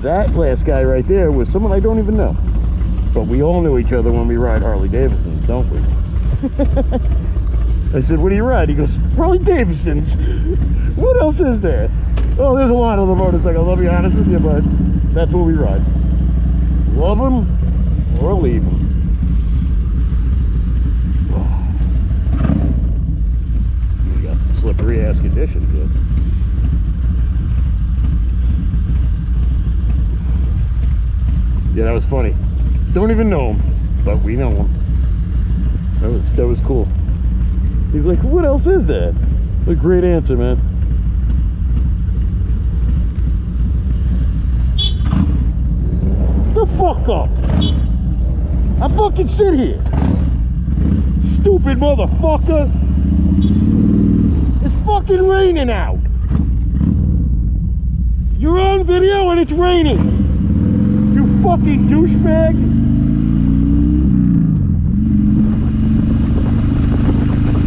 That last guy right there was someone I don't even know. But we all know each other when we ride Harley Davidsons, don't we? I said, what do you ride? He goes, Harley Davidsons. What else is there? Oh, there's a lot of the motorcycles, I'll be honest with you, but that's what we ride. Love them or leave them. We got some slippery ass conditions here. Yeah, that was funny. Don't even know him, but we know him. That was cool. He's like, what else is that? What a great answer, man. The fuck up! I fucking sit here. Stupid motherfucker. It's fucking raining out. You're on video and it's raining. You fucking douchebag.